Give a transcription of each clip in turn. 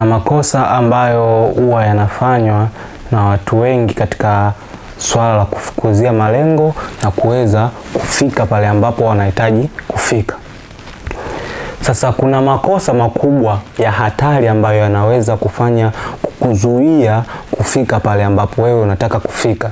Na makosa ambayo huwa yanafanywa na watu wengi katika swala la kufukuzia malengo na kuweza kufika pale ambapo wanahitaji kufika. Sasa kuna makosa makubwa ya hatari ambayo yanaweza kufanya kukuzuia kufika pale ambapo wewe unataka kufika.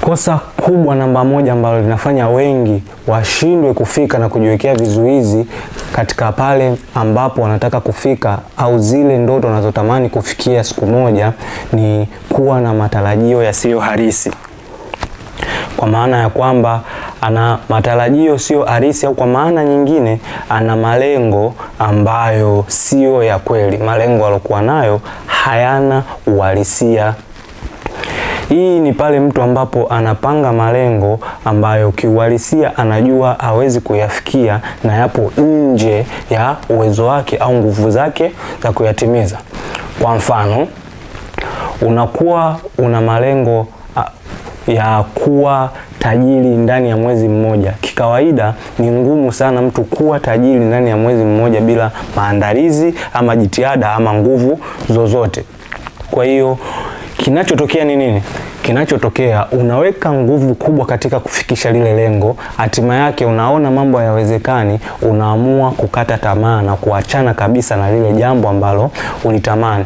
Kosa kubwa namba moja ambalo linafanya wengi washindwe kufika na kujiwekea vizuizi katika pale ambapo wanataka kufika au zile ndoto wanazotamani kufikia siku moja ni kuwa na matarajio yasiyo halisi. Kwa maana ya kwamba ana matarajio sio halisi, au kwa maana nyingine ana malengo ambayo sio ya kweli. Malengo aliyokuwa nayo hayana uhalisia. Hii ni pale mtu ambapo anapanga malengo ambayo kiuhalisia anajua hawezi kuyafikia na yapo nje ya uwezo wake au nguvu zake za kuyatimiza. Kwa mfano, unakuwa una malengo ya kuwa tajiri ndani ya mwezi mmoja. Kikawaida ni ngumu sana mtu kuwa tajiri ndani ya mwezi mmoja bila maandalizi ama jitihada ama nguvu zozote. Kwa hiyo kinachotokea ni nini? Kinachotokea, unaweka nguvu kubwa katika kufikisha lile lengo, hatima yake unaona mambo hayawezekani, unaamua kukata tamaa na kuachana kabisa na lile jambo ambalo ulitamani.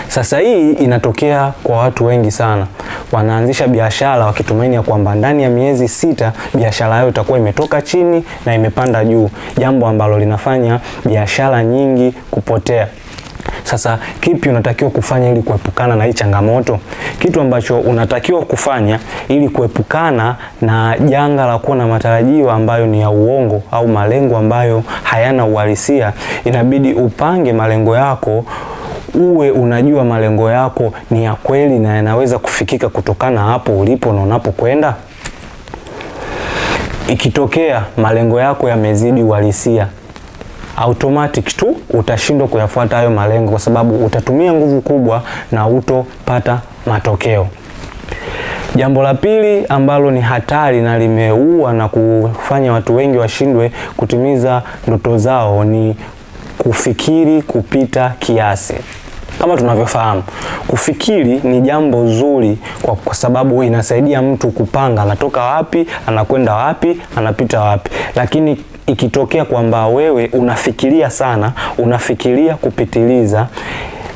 Sasa hii inatokea kwa watu wengi sana. Wanaanzisha biashara wakitumaini ya kwamba ndani ya miezi 6 biashara yao itakuwa imetoka chini na imepanda juu, jambo ambalo linafanya biashara nyingi kupotea. Sasa kipi unatakiwa kufanya ili kuepukana na hii changamoto? Kitu ambacho unatakiwa kufanya ili kuepukana na janga la kuwa na matarajio ambayo ni ya uongo au malengo ambayo hayana uhalisia, inabidi upange malengo yako, uwe unajua malengo yako ni ya kweli na yanaweza kufikika kutokana hapo ulipo na unapokwenda. Ikitokea malengo yako yamezidi uhalisia, automatic tu utashindwa kuyafuata hayo malengo, kwa sababu utatumia nguvu kubwa na utopata matokeo. Jambo la pili ambalo ni hatari na limeua na kufanya watu wengi washindwe kutimiza ndoto zao ni kufikiri kupita kiasi. Kama tunavyofahamu, kufikiri ni jambo zuri kwa sababu inasaidia mtu kupanga anatoka wapi, anakwenda wapi, anapita wapi. Lakini ikitokea kwamba wewe unafikiria sana, unafikiria kupitiliza,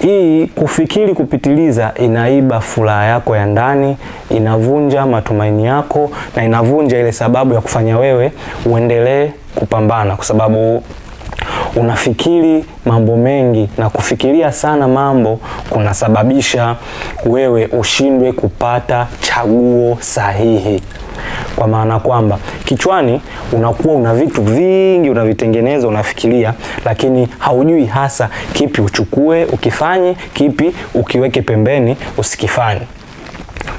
hii kufikiri kupitiliza inaiba furaha yako ya ndani, inavunja matumaini yako na inavunja ile sababu ya kufanya wewe uendelee kupambana, kwa sababu unafikiri mambo mengi, na kufikiria sana mambo kunasababisha wewe ushindwe kupata chaguo sahihi. Kwa maana kwamba kichwani unakuwa una vitu vingi unavitengeneza, unafikiria, lakini haujui hasa kipi uchukue ukifanye, kipi ukiweke pembeni usikifanye.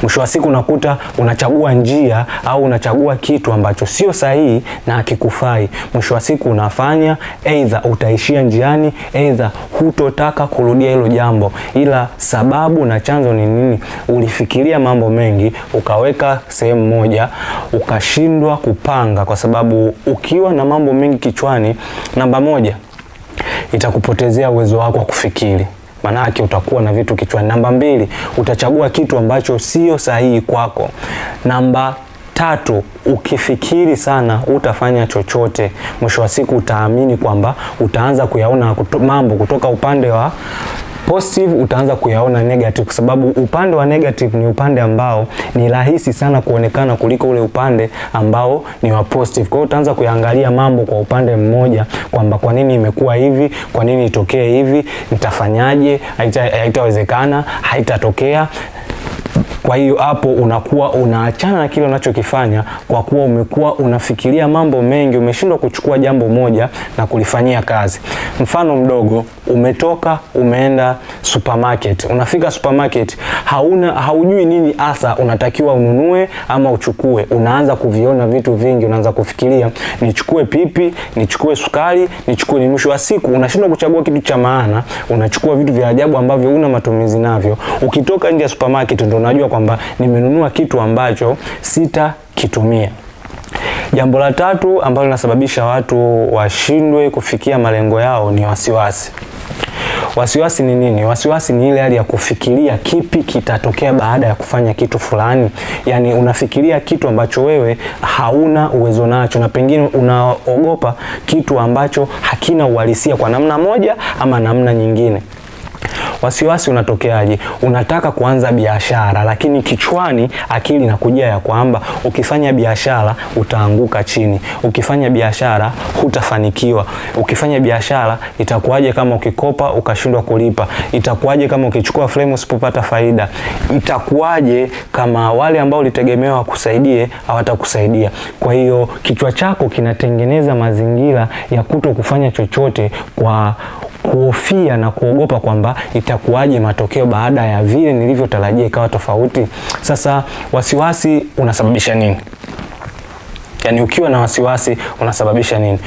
Mwisho wa siku unakuta unachagua njia au unachagua kitu ambacho sio sahihi na hakikufai. Mwisho wa siku unafanya, either utaishia njiani, either hutotaka kurudia hilo jambo. Ila sababu na chanzo ni nini? Ulifikiria mambo mengi, ukaweka sehemu moja, ukashindwa kupanga, kwa sababu ukiwa na mambo mengi kichwani, namba moja, itakupotezea uwezo wako wa kufikiri. Manake utakuwa na vitu kichwani. Namba mbili, utachagua kitu ambacho sio sahihi kwako. Namba tatu, ukifikiri sana utafanya chochote. Mwisho wa siku utaamini kwamba utaanza kuyaona mambo kutoka upande wa positive, utaanza kuyaona negative, kwa sababu upande wa negative ni upande ambao ni rahisi sana kuonekana kuliko ule upande ambao ni wa positive. Kwa hiyo utaanza kuyaangalia mambo kwa upande mmoja, kwamba kwa nini imekuwa hivi, kwa nini itokee hivi, nitafanyaje, haitawezekana, haitatokea. Kwa hiyo hapo unakuwa unaachana na kile unachokifanya, kwa kuwa umekuwa unafikiria mambo mengi, umeshindwa kuchukua jambo moja na kulifanyia kazi. Mfano mdogo, umetoka umeenda supermarket. Unafika supermarket, haujui nini hasa unatakiwa ununue ama uchukue. Unaanza kuviona vitu vingi, unaanza kufikiria, nichukue pipi, nichukue sukari, nichukue ni. Mwisho wa siku unashindwa kuchagua kitu cha maana, unachukua vitu vya ajabu ambavyo una matumizi navyo. Ukitoka nje ya supermarket ndio unajua kwamba nimenunua kitu ambacho sitakitumia. Jambo la tatu ambalo linasababisha watu washindwe kufikia malengo yao ni wasiwasi. Wasiwasi ni nini? Wasiwasi ni ile hali ya kufikiria kipi kitatokea baada ya kufanya kitu fulani. Yani unafikiria kitu ambacho wewe hauna uwezo nacho, na pengine unaogopa kitu ambacho hakina uhalisia kwa namna moja ama namna nyingine. Wasiwasi unatokeaje? Unataka kuanza biashara, lakini kichwani akili inakujia ya kwamba ukifanya biashara utaanguka chini, ukifanya biashara hutafanikiwa, ukifanya biashara itakuwaje kama ukikopa ukashindwa kulipa, itakuwaje kama ukichukua frame usipopata faida, itakuwaje kama wale ambao ulitegemewa kusaidie hawatakusaidia. Kwa hiyo kichwa chako kinatengeneza mazingira ya kuto kufanya chochote kwa kuhofia na kuogopa kwamba itakuwaje matokeo baada ya vile nilivyotarajia ikawa tofauti. Sasa wasiwasi unasababisha nini? Yani ukiwa na wasiwasi unasababisha nini?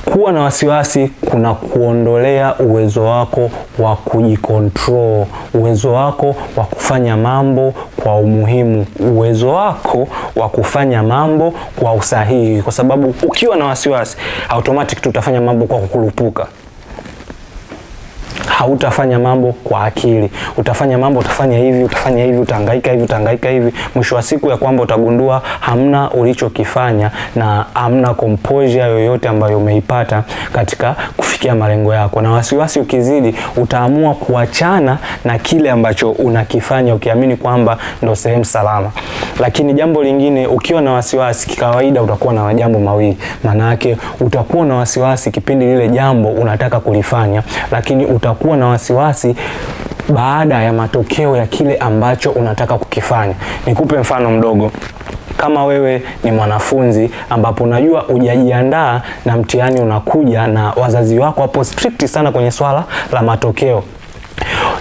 Kuwa na wasiwasi kuna kuondolea uwezo wako wa kujikontrol, uwezo wako wa kufanya mambo kwa umuhimu, uwezo wako wa kufanya mambo kwa usahihi, kwa sababu ukiwa na wasiwasi automatic tutafanya mambo kwa kukurupuka. Hautafanya mambo kwa akili, utafanya mambo, utafanya hivi, utahangaika hivi, utahangaika hivi. Mwisho wa siku ya kwamba utagundua hamna ulichokifanya na hamna composure yoyote ambayo umeipata katika kufikia malengo yako. Na wasiwasi ukizidi, utaamua kuachana na kile ambacho unakifanya ukiamini kwamba ndo sehemu salama. Lakini jambo lingine, ukiwa na wasiwasi kikawaida utakuwa na majambo mawili. Maana yake utakuwa na wasiwasi kipindi lile jambo unataka kulifanya, lakini utakuwa na wasiwasi baada ya matokeo ya kile ambacho unataka kukifanya. Nikupe mfano mdogo. Kama wewe ni mwanafunzi ambapo unajua hujajiandaa na mtihani unakuja na wazazi wako hapo strict sana kwenye swala la matokeo,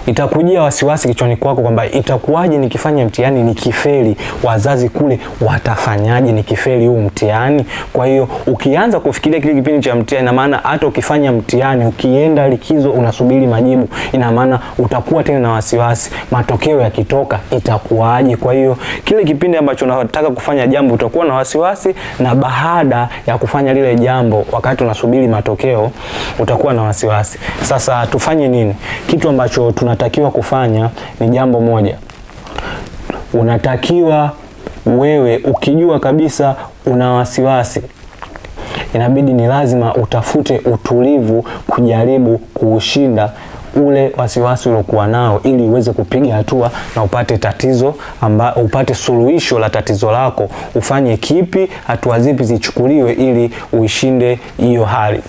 itakujia wasiwasi kichwani kwako kwamba itakuwaje nikifanya mtihani nikifeli, wazazi kule watafanyaje nikifeli huu mtihani? Kwa hiyo ukianza kufikiria kile kipindi cha mtihani, ina maana hata ukifanya mtihani ukienda likizo unasubiri majibu, ina maana utakuwa tena na wasiwasi, matokeo yakitoka itakuwaje? Kwa hiyo kile kipindi ambacho unataka kufanya jambo utakuwa na wasiwasi, na baada ya kufanya lile jambo wakati unasubiri matokeo utakuwa na wasiwasi. Sasa tufanye nini? Kitu ambacho tunatakiwa kufanya ni jambo moja. Unatakiwa wewe ukijua kabisa una wasiwasi, inabidi ni lazima utafute utulivu kujaribu kuushinda ule wasiwasi uliokuwa nao, ili uweze kupiga hatua na upate suluhisho la tatizo lako. Ufanye kipi, hatua zipi zichukuliwe ili uishinde hiyo hali.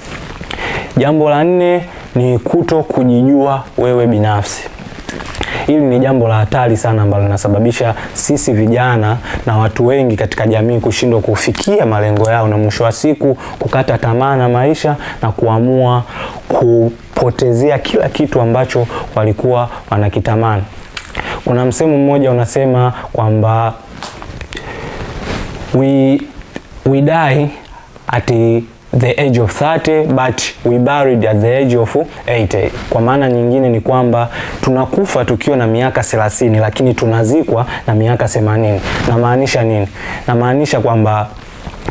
Jambo la 4 ni kuto kujijua wewe binafsi. Hili ni jambo la hatari sana ambalo linasababisha sisi vijana na watu wengi katika jamii kushindwa kufikia malengo yao, na mwisho wa siku kukata tamaa na maisha na kuamua kupotezea kila kitu ambacho walikuwa wanakitamani. Kuna msemo mmoja unasema kwamba we die at the age of 30 but we buried at the age of 80. Kwa maana nyingine ni kwamba tunakufa tukiwa na miaka 30 lakini tunazikwa na miaka 80. Na maanisha nini? Na maanisha kwamba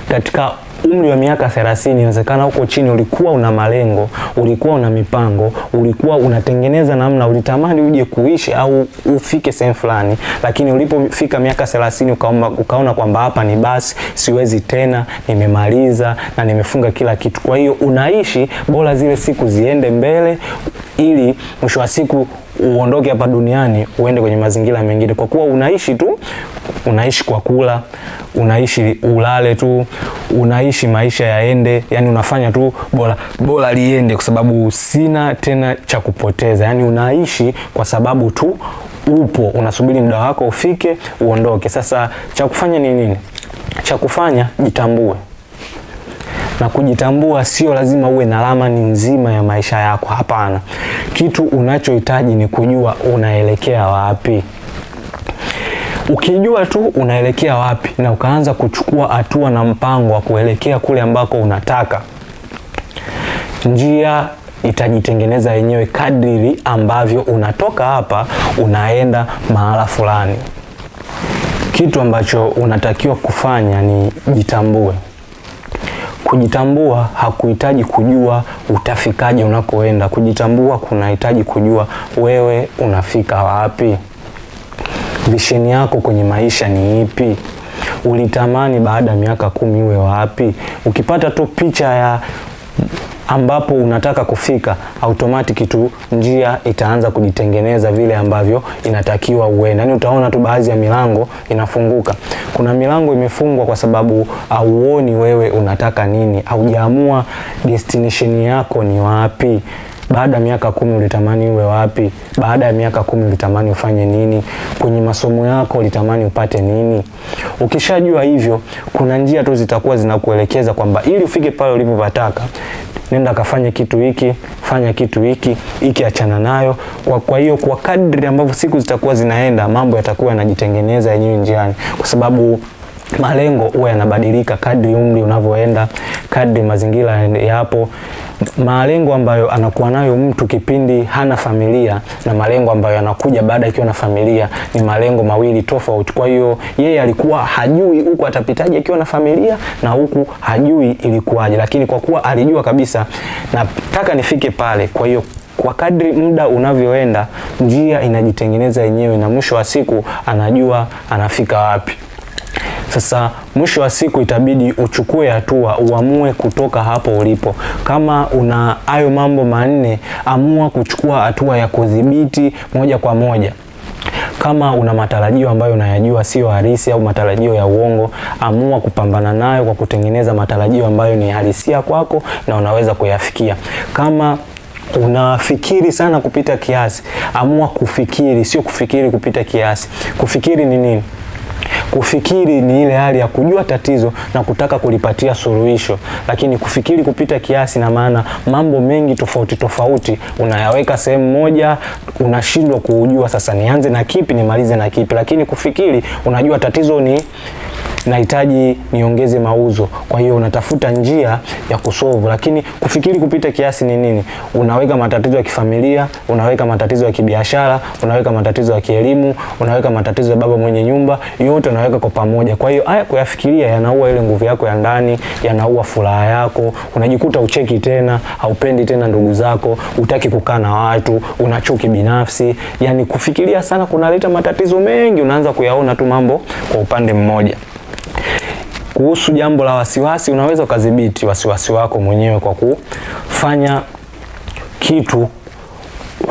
katika umri wa miaka 30 inawezekana huko chini ulikuwa una malengo, ulikuwa una mipango, ulikuwa unatengeneza namna ulitamani uje kuishi au ufike sehemu fulani, lakini ulipofika miaka 30 ukaona kwamba hapa ni basi, siwezi tena, nimemaliza na nimefunga kila kitu. Kwa hiyo unaishi bora zile siku ziende mbele, ili mwisho wa siku uondoke hapa duniani uende kwenye mazingira mengine. Kwa kuwa unaishi tu, unaishi kwa kula, unaishi ulale tu, unaishi maisha yaende, yani unafanya tu bora liende kwa sababu sina tena cha kupoteza. Yani unaishi kwa sababu tu upo, unasubiri muda wako ufike uondoke. Sasa cha kufanya ni nini? Cha kufanya, jitambue. Na kujitambua sio lazima uwe na ramani nzima ya maisha yako, hapana. Kitu unachohitaji ni kujua unaelekea wapi. Ukijua tu unaelekea wapi na ukaanza kuchukua hatua na mpango wa kuelekea kule ambako unataka, njia itajitengeneza yenyewe kadiri ambavyo unatoka hapa unaenda mahala fulani. Kitu ambacho unatakiwa kufanya ni jitambue. Kujitambua hakuhitaji kujua utafikaje unakoenda. Kujitambua kunahitaji kujua wewe unafika wapi. Vision yako kwenye maisha ni ipi? Ulitamani baada ya miaka 10 uwe wapi? Ukipata tu picha ya ambapo unataka kufika, automatic tu njia itaanza kujitengeneza vile ambavyo inatakiwa uende. Yaani utaona tu baadhi ya milango inafunguka. Kuna milango imefungwa kwa sababu hauoni wewe unataka nini, haujaamua destination yako ni wapi. Baada ya miaka 10 ulitamani uwe wapi? Baada ya miaka 10 ulitamani ufanye nini? Kwenye masomo yako ulitamani upate nini? Ukishajua hivyo, kuna njia tu zitakuwa zinakuelekeza kwamba ili ufike pale ulipopataka, nenda kafanye kitu hiki, fanya kitu hiki, achana nayo. Kwa hiyo kwa kadri ambavyo siku zitakuwa zinaenda, mambo yatakuwa yanajitengeneza yenyewe njiani, kwa sababu malengo huwa yanabadilika kadri umri unavyoenda, kadri mazingira yapo. Malengo ambayo anakuwa nayo mtu kipindi hana familia na malengo ambayo yanakuja baada ikiwa na familia ni malengo mawili tofauti. Kwa hiyo yeye alikuwa hajui huku atapitaje akiwa na familia na huku hajui ilikuwaje, lakini kwa kuwa alijua kabisa nataka nifike pale, kwa hiyo kwa kadri muda unavyoenda njia inajitengeneza yenyewe na mwisho wa siku anajua anafika wapi. Sasa mwisho wa siku itabidi uchukue hatua, uamue kutoka hapo ulipo. Kama una hayo mambo manne, amua kuchukua hatua ya kudhibiti moja kwa moja. Kama una matarajio ambayo unayajua sio halisi au matarajio ya uongo, amua kupambana nayo kwa kutengeneza matarajio ambayo ni halisia kwako na unaweza kuyafikia. Kama unafikiri sana kupita kiasi, amua kufikiri, sio kufikiri kupita kiasi. Kufikiri ni nini? Kufikiri ni ile hali ya kujua tatizo na kutaka kulipatia suluhisho, lakini kufikiri kupita kiasi na maana mambo mengi tofauti unayaweka sehemu moja, unashindwa kujua sasa nianze na kipi nimalize na kipi. Lakini kufikiri unajua tatizo ni nahitaji niongeze mauzo, kwa hiyo unatafuta njia ya kusolve. Lakini kufikiri kupita kiasi ni nini? Unaweka matatizo ya kifamilia, unaweka matatizo ya kibiashara, unaweka matatizo ya kielimu, unaweka matatizo ya baba mwenye nyumba, yote unaweka kwa pamoja. Kwa hiyo haya kuyafikiria yanaua ile nguvu yako ya ndani, yanaua furaha yako. Unajikuta ucheki tena, haupendi tena ndugu zako, hutaki kukaa na watu, unachuki binafsi. Yani kufikiria sana kunaleta matatizo mengi, unaanza kuyaona tu mambo kwa upande mmoja. Kuhusu jambo la wasiwasi, unaweza ukadhibiti wasiwasi wako mwenyewe kwa kufanya kitu,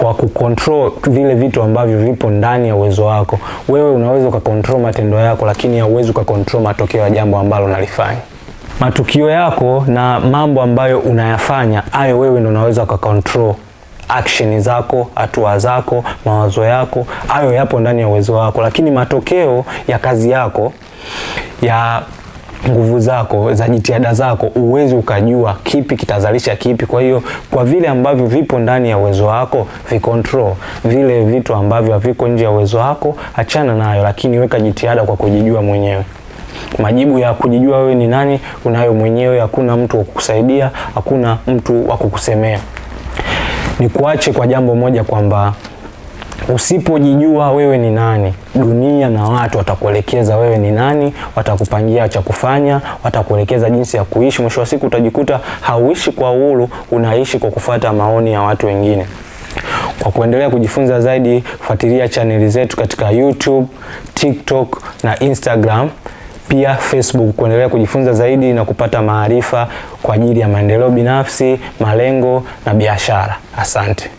kwa kucontrol vile vitu ambavyo vipo ndani ya uwezo wako. Wewe unaweza ukacontrol matendo yako, lakini hauwezi ukacontrol matokeo ya jambo ambalo unalifanya. Matukio yako na mambo ambayo unayafanya, hayo wewe ndio unaweza ukacontrol. Action zako, hatua zako, mawazo yako, hayo yapo ndani ya uwezo wako. Lakini matokeo ya kazi yako, ya nguvu zako, za jitihada zako, uwezi ukajua kipi kitazalisha kipi. Kwa hiyo kwa vile ambavyo vipo ndani ya uwezo wako, vicontrol. Vile vitu ambavyo haviko nje ya uwezo wako, achana nayo, lakini weka jitihada kwa kujijua mwenyewe. Majibu ya kujijua wewe ni nani unayo mwenyewe. Hakuna mtu wa kukusaidia, hakuna mtu wa kukusemea. Ni kuache kwa jambo moja kwamba usipojijua wewe ni nani, dunia na watu watakuelekeza wewe ni nani, watakupangia cha kufanya, watakuelekeza jinsi ya kuishi. Mwisho wa siku utajikuta hauishi kwa uhuru, unaishi kwa kufuata maoni ya watu wengine. Kwa kuendelea kujifunza zaidi, fuatilia chaneli zetu katika YouTube, TikTok na Instagram, pia Facebook, kuendelea kujifunza zaidi na kupata maarifa kwa ajili ya maendeleo binafsi, malengo na biashara. Asante.